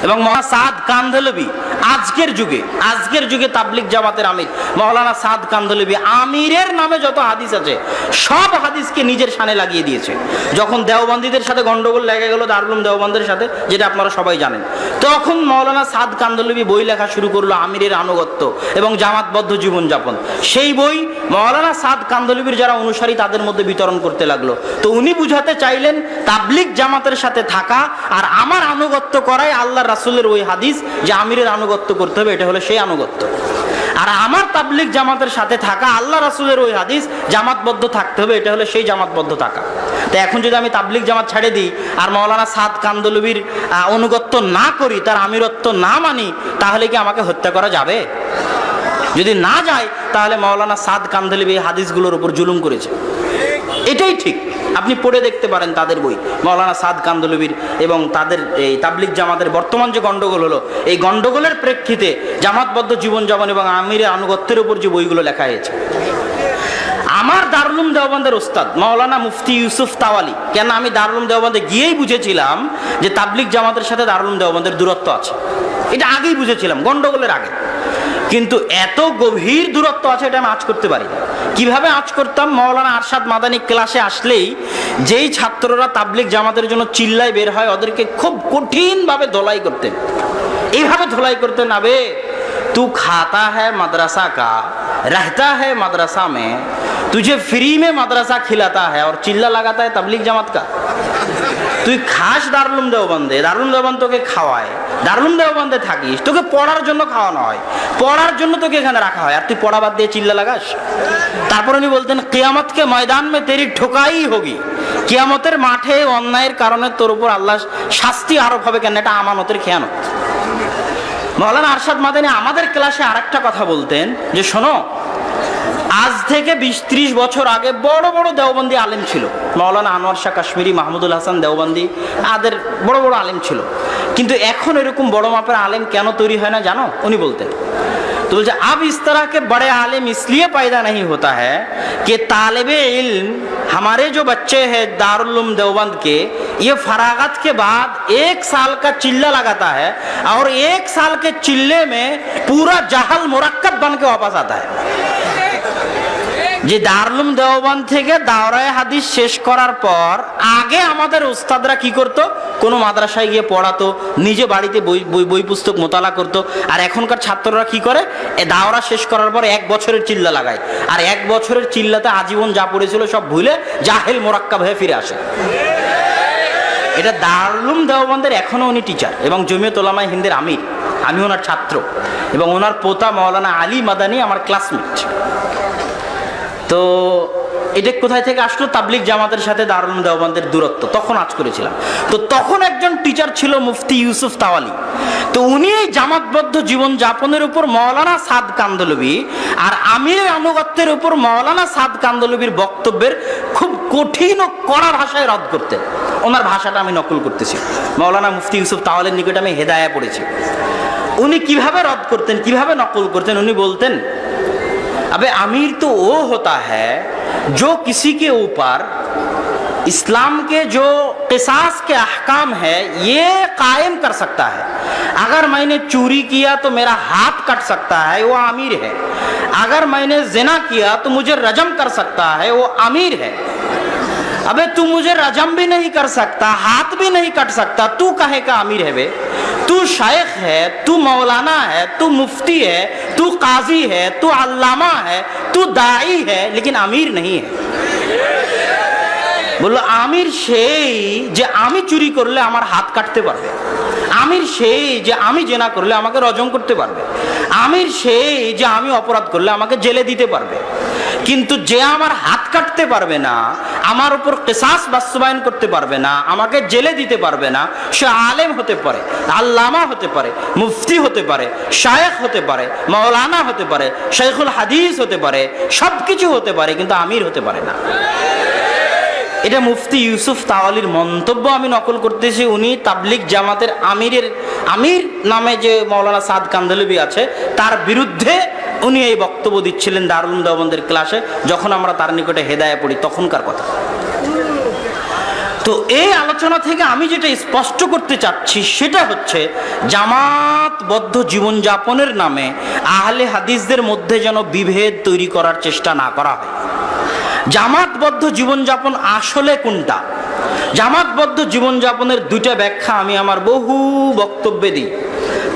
এবং মৌলানা সাদ কান্ধলভি আজকের যুগে তাবলিগ জামাতের আমির মৌলানা সাদ কান্ধলভি আমিরের নামে যত হাদিস আছে সব হাদিসকে নিজের শানে লাগিয়ে দিয়েছে। যখন দেওবন্দীদের সাথে গন্ডগোল লেগে গেল দারুল উলুম দেওবন্দের সাথে, যেটা আপনারা সবাই জানেন, তখন মৌলানা সাদ কান্ধলভি বই লেখা শুরু করলো আমিরের আনুগত্য এবং জামাতবদ্ধ জীবনযাপন। সেই বই মৌলানা সাদ কান্ধলভির যারা অনুসারী তাদের মধ্যে বিতরণ করতে লাগলো। তো উনি বুঝাতে চাইলেন তাবলিগ জামাতের সাথে থাকা আর আমার আনুগত্য করাই আল্লাহ রাসূলের ওই হাদিস যে আমিরের আনুগত্য করতে হবে, এটা হলো সেই আনুগত্য। আর আমার তাবলিগ জামাতের সাথে থাকা আল্লাহ রাসূলের ওই হাদিস জামাতবদ্ধ থাকতে হবে, এটা হলো সেই জামাতবদ্ধ থাকা। তো এখন যদি আমি তাবলিগ জামাত ছেড়ে দিই আর মৌলানা সাদ কান্ধলভির অনুগত্য না করি, তার আমিরত্ব না মানি, তাহলে কি আমাকে হত্যা করা যাবে? যদি না যায় তাহলে মৌলানা সাদ কান্ধলভি হাদিসগুলোর উপর জুলুম করেছে, এটাই ঠিক। আপনি পড়ে দেখতে পারেন তাদের বই, মৌলানা সাদ কান্ধলভির এবং তাদের এই তাবলিগ জামাতের বর্তমান যে গন্ডগোল হলো, এই গন্ডগোলের প্রেক্ষিতে জামাতবদ্ধ জীবনযাপন এবং আমিরের আনুগত্যের উপর যে বইগুলো লেখা হয়েছে। আমার দারুল উলুম দেওবন্দের ওস্তাদ মৌলানা মুফতি ইউসুফ তাওয়ালি, কেন আমি দারুল উলুম দেওবন্দে গিয়েই বুঝেছিলাম যে তাবলিগ জামাতের সাথে দারুল উলুম দেওবন্দের দূরত্ব আছে, এটা আগেই বুঝেছিলাম গন্ডগোলের আগে। কিন্তু এত গভীর দূরত্ব আছে এটা আমি আঁচ করতে পারি। কিভাবে আঁচ করতাম? মৌলানা আরশাদ মাদানী ক্লাসে আসলেই যেই ছাত্ররা তাবলিগ জামাতের জন্য চিল্লায় বের হয় ওদেরকে খুব কঠিনভাবে ধোলাই করতেন। এইভাবে ধোলাই করতেন, আবে তু খাতা হ্যায় মাদ্রাসা কা, रहता है मदरसा में, तुझे फ्री में मदरसा खिलाता है और चिल्ला लगाता है तबलीग जमात का। তুই খাস দারুল উলুম দেওবন্দে, দারুল উলুম দেওবন্দ তোকে খাওয়ায়, দারুল উলুম দেওবন্দে থাকিস, তোকে পড়ার জন্য খাওয়ানো হয়, পড়ার জন্য তোকে এখানে রাখা হয়, আর তুই পড়া বাদ দিয়ে চিল্লা লাগাস। তারপর উনি বলতেন কিয়ামত কে ময়দান মে তেরি ঠোকাই হোগি, কিয়ামতের মাঠে অন্যায়ের কারণে তোর উপর আল্লাহ শাস্তি আরোপ হবে, কেন এটা আমানতের খেয়ানত। মৌলানা আরশাদ মাদানী আমাদের ক্লাসে আরেকটা কথা বলতেন যে শোনো, আজ থেকে 20-30 বছর আগে বড় বড় দেওবন্দি আলেম ছিল, মৌলানা আনোয়ার শাহ কাশ্মীরি, মাহমুদুল হাসান দেওবন্দি, আদের বড় বড় আলেম ছিল। কিন্তু এখন এরকম বড় মাপের আলেম কেন তৈরি হয় না জানো? উনি বলতেন, तो बोलते अब इस तरह के बड़े आलिम इसलिए पैदा नहीं होता है कि तालिबे इल्म हमारे जो बच्चे हैं दारुल उलूम देवबंद के, ये फरागत के बाद 1 साल का चिल्ला लगाता है और 1 साल के चिल्ले में पूरा जहल मुरक्कब बन के वापस आता है। যে দারুল উলুম দেওবন্দ থেকে দাওরায়ে হাদিস শেষ করার পর আগে আমাদের উস্তাদরা কি করতো? কোনো মাদ্রাসায় গিয়ে পড়াতো, নিজে বাড়িতে বই পুস্তক মোতালা করতো। আর এখনকার ছাত্ররা কি করে? দাওরা শেষ করার পর 1 বছরের চিল্লা লাগায়, আর 1 বছরের চিল্লাতে আজীবন যা পড়েছিল সব ভুলে জাহেল মোরাক্কাব হয়ে ফিরে আসে। এটা দারুল উলুম দেওবন্দের এখনো উনি টিচার এবং জমিয়ত উলামায়ে হিন্দের আমির, আমি ওনার ছাত্র এবং ওনার পোতা মৌলানা আলী মাদানী আমার ক্লাসমেট। তো এটা কোথায় থেকে আসলো? তাবলিগ জামাতের সাথে দারুল উলুম দেওবন্দের দূরত্ব তখন আজ করেছিলাম। তো তখন একজন টিচার ছিল মুফতি ইউসুফ তাওয়ালি, তো উনি এই জামাতবদ্ধ জীবন যাপনের উপর মৌলানা সাদ কান্ধলভি আর আমিরের আনুগত্যের উপর মৌলানা সাদ কান্ধলভির বক্তব্যের খুব কঠিন ও কড়া ভাষায় রদ করতেন। ওনার ভাষাটা আমি নকল করতেছি, মৌলানা মুফতি ইউসুফ তাওয়ালির নিকটে আমি হেদায়া পড়েছি। উনি কিভাবে রদ করতেন, কিভাবে নকল করতেন? উনি বলতেন, अबे अमीर तो वो होता है जो किसी के ऊपर इस्लाम के जो क़िसास के अहकाम है ये कायम कर सकता है। अगर मैंने चोरी किया तो मेरा हाथ कट सकता है, वो अमीर है। अगर मैंने जिना किया तो मुझे रजम कर सकता है, वो अमीर है। अबे तू मुझे रजम भी नहीं कर सकता, हाथ भी नहीं कट सकता, तू कहे का अमीर है? बे तू शेख है, तू मौलाना है, तू मुफ्ती है, तू काजी है, तू अल्लामा है, तू दाई है, लेकिन अमीर नहीं है। বললো আমির সেই যে আমি চুরি করলে আমার হাত কাটতে পারবে, আমির সেই যে আমি জেনা করলে আমাকে রজম করতে পারবে, আমির সেই যে আমি অপরাধ করলে আমাকে জেলে দিতে পারবে। কিন্তু যে আমার হাত কাটতে পারবে না, আমার উপর কিসাস বাস্তবায়ন করতে পারবে না, আমাকে জেলে দিতে পারবে না, সে আলেম হতে পারে, আল্লামা হতে পারে, মুফতি হতে পারে, শায়েখ হতে পারে, মাওলানা হতে পারে, শাইখুল হাদিস হতে পারে, সব কিছু হতে পারে, কিন্তু আমির হতে পারে না। এটা মুফতি ইউসুফ তাওয়ালির মন্তব্য আমি নকল করতেছি। উনি তাবলিগ জামাতের আমির নামে যে মৌলানা সাদ কান্ধলভি আছে তার বিরুদ্ধে উনি এই বক্তব্য দিচ্ছিলেন দারুল উলুম দেওবন্দের ক্লাসে, যখন আমরা তার নিকটে হেদায়া পড়ি তখনকার কথা। তো এই আলোচনা থেকে আমি যেটা স্পষ্ট করতে চাচ্ছি সেটা হচ্ছে, জামাতবদ্ধ জীবনযাপনের নামে আহলে হাদিসদের মধ্যে যেন বিভেদ তৈরি করার চেষ্টা না করা হয়। জামাতবদ্ধ জীবনযাপন আসলে কোনটা? জামাতবদ্ধ জীবনযাপনের দুইটা ব্যাখ্যা আমি আমার বহু বক্তব্যে দিই।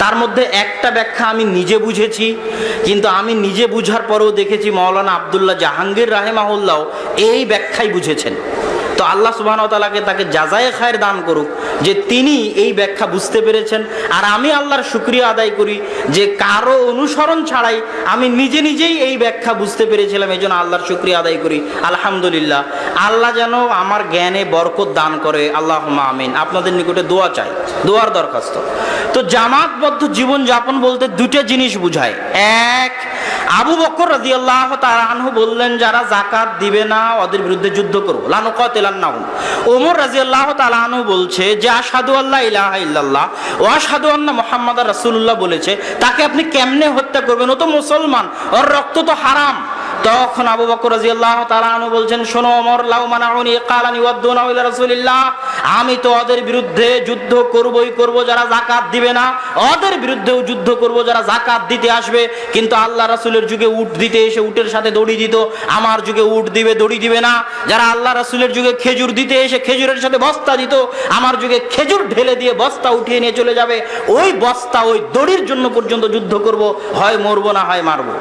তার মধ্যে একটা ব্যাখ্যা আমি নিজে বুঝেছি, কিন্তু আমি নিজে বুঝার পরেও দেখেছি মাওলানা আব্দুল্লাহ জাহাঙ্গীর রাহেমাহুল্লাহ এই ব্যাখ্যাই বুঝেছেন। তো আল্লাহ সুবহানাহু ওয়া তাআলাকে তাকে জাযায়ে খায়ের দান করুক যে তিনি এই ব্যাখ্যা বুঝতে পেরেছেন। আর আমি আল্লাহর শুকরিয়া আদায় করি যে কারো অনুসরণ ছাড়াই আমি নিজে নিজেই এই ব্যাখ্যা বুঝতে পেরেছিলাম, এই জন্য আল্লাহর শুকরিয়া আদায় করি। আলহামদুলিল্লাহ, আল্লাহ যেন আমার জ্ঞানে বরকত দান করে, আল্লাহুম্মা আমিন। আপনাদের নিকটে দোয়া চাই, দোয়ার দরখাস্ত। তো জামাতবদ্ধ জীবনযাপন বলতে দুটো জিনিস বুঝায়। এক, আবু বকর রাদিয়াল্লাহু তাআলা আনহু বললেন, যারা যাকাত দিবে না ওদের বিরুদ্ধে যুদ্ধ করব, লা নুকাতিলান্নাহুম। ওমর রাদিয়াল্লাহু তাআলা আনহু বলছে যে আশহাদু আল্লা ইলাহা ইল্লাল্লাহ ওয়া আশহাদু আন্না মুহাম্মাদার রাসূলুল্লাহ বলেছে, তাকে আপনি কেমনে হত্যা করবেন? ও তো মুসলমান, ওর রক্ত তো হারাম। তখন আবু বকর রাদিয়াল্লাহু তাআলা আনহু বলছেন, শোনো ওমর, লাউ মানাউনি কালানি ওয়াদুনা ইলা রাসূলিল্লাহ, আমি তো ওদের বিরুদ্ধে যুদ্ধ করবই করব যারা যাকাত দিবে না, ওদের বিরুদ্ধেও যুদ্ধ করব যারা যাকাত দিতে আসবে। কিন্তু আল্লাহ রাসূলের যুগে উট দিতে এসে উটের সাথে দড়ি দিত, আমার যুগে উট দিবে দড়ি দিবে না। যারা আল্লাহ রাসূলের যুগে খেজুর দিতে এসে খেজুরের সাথে বস্তা দিত, আমার যুগে খেজুর ঢেলে দিয়ে বস্তা উঠিয়ে নিয়ে চলে যাবে। ওই বস্তা ওই দড়ির জন্য পর্যন্ত যুদ্ধ করব, হয় মরবো না হয় মারবো।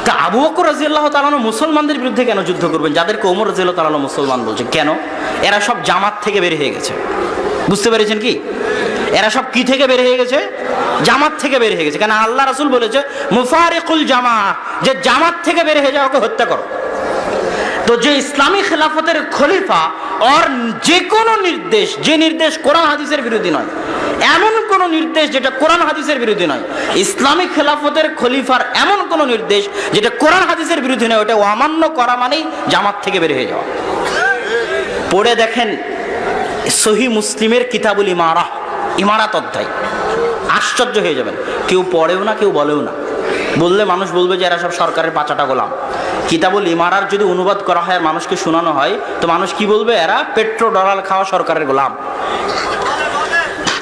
তা আবু বকর রাদিয়াল্লাহু তাআলা মুসলমানদের বিরুদ্ধে কেন যুদ্ধ করবেন, যাদেরকে ওমর রাদিয়াল্লাহু তাআলা মুসলমান বলছে? কেন? এরা সব জামাত থেকে বের হয়ে গেছে। বুঝতে পেরেছেন কি? এরা সব কি থেকে বের হয়ে গেছে? জামাত থেকে বের হয়ে গেছে। কেন? আল্লাহ রাসূল বলেছে মুফারিকুল জামাত, যে জামাত থেকে বের হয়ে যাও, ওকে হত্যা করো। তো যে ইসলামী খেলাফতের খলিফা, ওর যে কোনো নির্দেশ, যে নির্দেশ কোরআন হাদিসের বিরোধী নয়, এমন কোন নির্দেশ যেটা কোরআন হাদিসের বিরোধী নয়, ইসলামিক খেলাফতের খলিফার এমন কোন নির্দেশ যেটা কোরআন হাদিসের বিরোধী নয়, ওটা অমান্য করা মানেই জামাত থেকে বের হয়ে যাওয়া। পড়ে দেখেন সহিহ মুসলিমের কিতাবুল ইমারাহ, ইমারাত অধ্যায়, আশ্চর্য হয়ে যাবেন। কেউ পড়েও না, কেউ বলেও না। বললে মানুষ বলবে যে এরা সব সরকারের পাচাটা গোলাম। কিতাবুল ইমারার যদি অনুবাদ করা হয়, মানুষকে শোনানো হয়, তো মানুষ কি বলবে? এরা পেট্রো ডলার খাওয়া সরকারের গোলাম।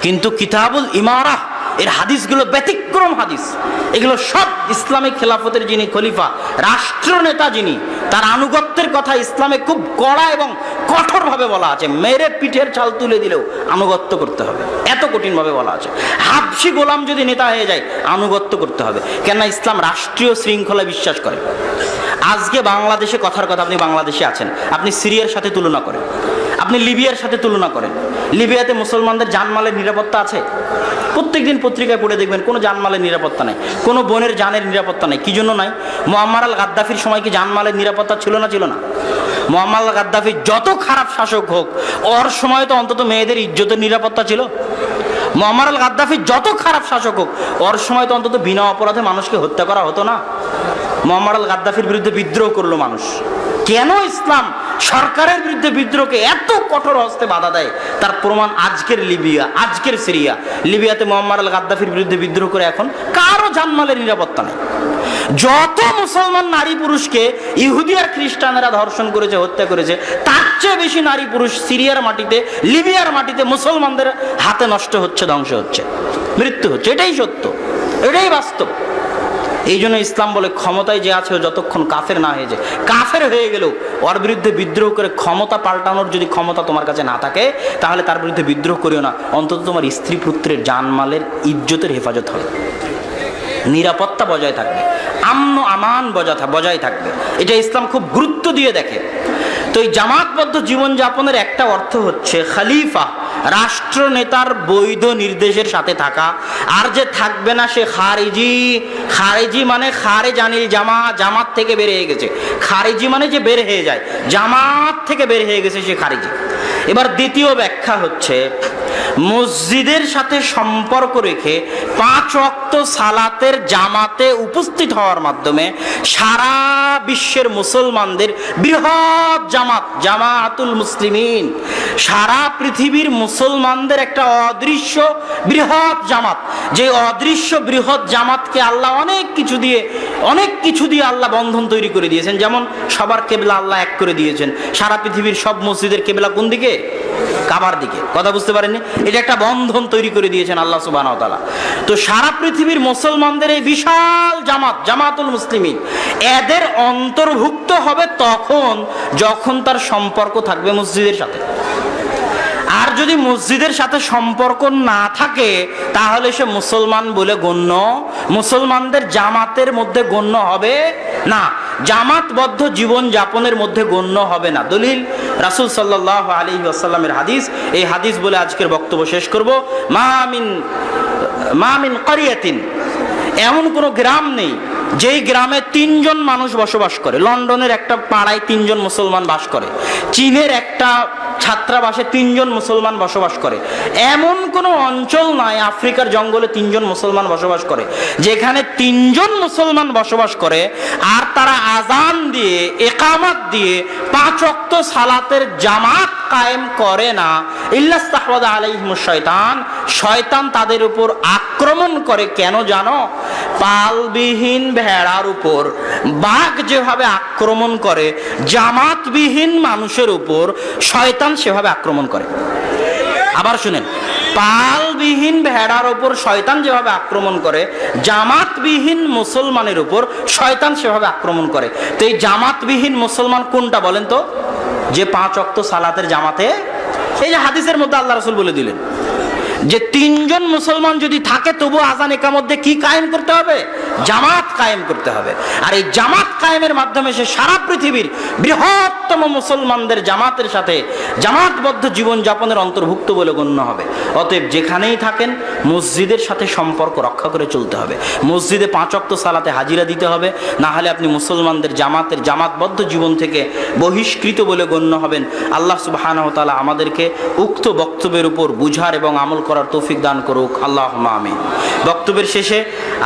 কিন্তু কিতাবুল ইমারাহ এর হাদিসগুলো ব্যতিক্রম হাদিস। এগুলো সব ইসলামিক খেলাফতের যিনি খলিফা, রাষ্ট্রনেতা যিনি, তার আনুগত্যের কথা ইসলামে খুব কড়া এবং কঠোরভাবে বলা আছে। মেরে পিঠের ছাল তুলে দিলেও আনুগত্য করতে হবে, এত কঠিনভাবে বলা আছে। হাবশি গোলাম যদি নেতা হয়ে যায়, আনুগত্য করতে হবে। কেননা ইসলাম রাষ্ট্রীয় শৃঙ্খলা বিশ্বাস করে। আজকে বাংলাদেশে, কথার কথা, আপনি বাংলাদেশে আছেন, আপনি সিরিয়ার সাথে তুলনা করেন, আপনি লিবিয়ার সাথে তুলনা করেন। লিবিয়াতে মুসলমানদের জানমালের নিরাপত্তা আছে? প্রত্যেকদিন পত্রিকায় পড়ে দেখবেন কোনো জানমালের নিরাপত্তা নাই, কোনো বোনের জানের নিরাপত্তা নাই। কি জন্য নাই? মুআম্মার আল গাদ্দাফির সময় কি জানমালের নিরাপত্তা ছিল না? ছিল না। মুআম্মার আল গাদ্দাফি যত খারাপ শাসক হোক, ওর সময় তো অন্তত মেয়েদের ইজ্জতের নিরাপত্তা ছিল। মুআম্মার আল গাদ্দাফি যত খারাপ শাসক হোক, ওর সময় তো অন্তত বিনা অপরাধে মানুষকে হত্যা করা হতো না। মুআম্মার আল গাদ্দাফির বিরুদ্ধে বিদ্রোহ করলো মানুষ। কেন ইসলাম সরকারের বিরুদ্ধে বিদ্রোহকে এত কঠোর হস্তে বাধা দেয়, তার প্রমাণ আজকের লিবিয়া, আজকের সিরিয়া। লিবিয়াতে মুআম্মার আল গাদ্দাফির বিরুদ্ধে বিদ্রোহ করে এখন কারো জানমালের নিরাপত্তা নেই। যত মুসলমান নারী পুরুষকে ইহুদি আর খ্রিস্টানেরা ধর্ষণ করেছে, হত্যা করেছে, তার চেয়ে বেশি নারী পুরুষ সিরিয়ার মাটিতে, লিবিয়ার মাটিতে মুসলমানদের হাতে নষ্ট হচ্ছে, ধ্বংস হচ্ছে, মৃত্যু হচ্ছে। এটাই সত্য, এটাই বাস্তব। এই জন্য ইসলাম বলে, ক্ষমতায় যে আছে যতক্ষণ কাফের না হয়ে যায়, কাফের হয়ে গেলেও ওর বিরুদ্ধে বিদ্রোহ করে ক্ষমতা পাল্টানোর যদি ক্ষমতা তোমার কাছে না থাকে, তাহলে তার বিরুদ্ধে বিদ্রোহ করিও না। অন্তত তোমার স্ত্রী পুত্রের জানমালের ইজ্জতের হেফাজত হবে, নিরাপত্তা বজায় থাকবে, আমন আমান বজায় থাকবে। এটা ইসলাম খুব গুরুত্ব দিয়ে দেখে। তো এই জামাতবদ্ধ জীবনযাপনের একটা অর্থ হচ্ছে খলিফা, রাষ্ট্রনেতার বৈধ নির্দেশের সাথে থাকা। আর যে থাকবে না সে খারিজি। খারিজি মানে খারেজ আনিল জামাত, জামাত থেকে বের হয়ে গেছে। খারিজি মানে যে বের হয়ে যায়, জামাত থেকে বের হয়ে গেছে, সে খারিজি। এবার দ্বিতীয় ব্যাখ্যা হচ্ছে, মসজিদের সাথে সম্পর্ক রেখে 5 ওয়াক্ত সালাতের জামাতে উপস্থিত হওয়ার মাধ্যমে সারা বিশ্বের মুসলমানদের বৃহৎ জামাত, জামাতুল মুসলিমিন, সারা পৃথিবীর মুসলমানদের একটা অদৃশ্য বৃহৎ জামাত, যে অদৃশ্য বৃহৎ জামাতকে আল্লাহ অনেক কিছু দিয়ে আল্লাহ বন্ধন তৈরি করে দিয়েছেন। যেমন সবার কেবলা আল্লাহ এক করে দিয়েছেন। সারা পৃথিবীর সব মসজিদের কেবলা কোন দিকে? কাবার দিকে। কথা বুঝতে পারেননি? এটা একটা বন্ধন তৈরি করে দিয়েছেন আল্লাহ সুবহানাহু ওয়া তাআলা। তো সারা পৃথিবীর মুসলমানদের এই বিশাল জামাত, জামাতুল মুসলিমিন, এদের অন্তর্ভুক্ত হবে তখন যখন তার সম্পর্ক থাকবে মসজিদের সাথে। আর যদি মসজিদের সাথে সম্পর্ক না থাকে তাহলে সে মুসলমান বলে গণ্য, মুসলমানদের জামাতের মধ্যে গণ্য হবে না, জামাতবদ্ধ জীবন যাপনের মধ্যে গণ্য হবে না। দলিল রাসূল সাল্লাল্লাহু আলাইহি ওয়াসাল্লামের হাদিস। এই হাদিস বলে আজকের বক্তব্য শেষ করব। মা মিন ক্বরিয়াতিন, এমন কোনো গ্রাম নেই যেই গ্রামে 3 জন মানুষ বসবাস করে। লন্ডনের একটা পাড়ায় 3 জন মুসলমান বাস করে, চীনের একটা ছাত্রাবাসে 3 জন মুসলমান বসবাস করে। এমন কোনো অঞ্চল নাই, আফ্রিকার জঙ্গলে 3 জন মুসলমান বসবাস করে, যেখানে 3 জন মুসলমান বসবাস করে আর তারা আজান দিয়ে, ইকামত দিয়ে 5 ওয়াক্ত সালাতের জামাত কায়েম করে না। ইল্লাস্তাহওয়াযা আলাইহিমুশ শয়তান, শয়তান তাদের উপর আক্রমণ করে। কেন জানো? পালবিহীন ভেড়ার উপর বাঘ যেভাবে আক্রমণ করে, জামাতবিহীন মানুষের উপর শয়তান সেভাবে আক্রমণ করে। আবার শুনেন, পালবিহীন ভেড়ার উপর শয়তান যেভাবে আক্রমণ করে, জামাতবিহীন মুসলমানের উপর শয়তান সেভাবে আক্রমণ করে। তো এই জামাতবিহীন মুসলমান কোনটা বলেন তো? যে 5 ওয়াক্ত সালাতের জামাতে, এই যে হাদিসের মধ্যে আল্লাহ রাসূল বলে দিলেন যে 3 জন মুসলমান যদি থাকে তবু আজান একামত দিয়ে কি কায়েম করতে হবে? জামাত কায়েম করতে হবে। আর এই জামাত কায়েমের মাধ্যমে সে সারা পৃথিবীর বৃহত্তম মুসলমানদের জামাতের সাথে জামাতবদ্ধ জীবন যাপনের অন্তর্ভুক্ত বলে গণ্য হবে। অতএব যেখানেই থাকেন মসজিদের সাথে সম্পর্ক রক্ষা করে চলতে হবে। মসজিদে 5 ওয়াক্ত সালাতে হাজিরা দিতে হবে, না হলে আপনি মুসলমানদের জামাতের জামাতবদ্ধ জীবন থেকে বহিষ্কৃত বলে গণ্য হবেন। আল্লাহ সুবহানাহু ওয়া তাআলা আমাদেরকে উক্ত বক্তব্যের উপর বুঝার এবং আমল করার তৌফিক দান করুক। আল্লাহুম্মা আমিন। বক্তব্যের শেষে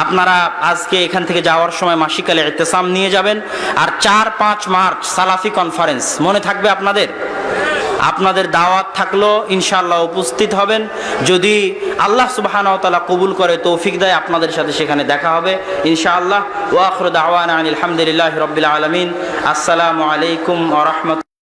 আপনারা আজকে এখান থেকে যাওয়ার সময় মাসিকালে ইতিসাম নিয়ে যাবেন। আর 4-5 মার্চ সালাফি কনফারেন্স মনে থাকবে আপনাদের দাওয়াত থাকলো, ইনশাআল্লাহ উপস্থিত হবেন। যদি আল্লাহ সুবহানাহু ওয়া তাআলা কবুল করে, তৌফিক দেয়, আপনাদের সাথে সেখানে দেখা হবে ইনশাআল্লাহ। ওয়া আখিরু দাওয়ানা আনিল হামদুলিল্লাহি রাব্বিল আলামিন। আসসালামু আলাইকুম ওয়া রাহমাতুল্লাহ।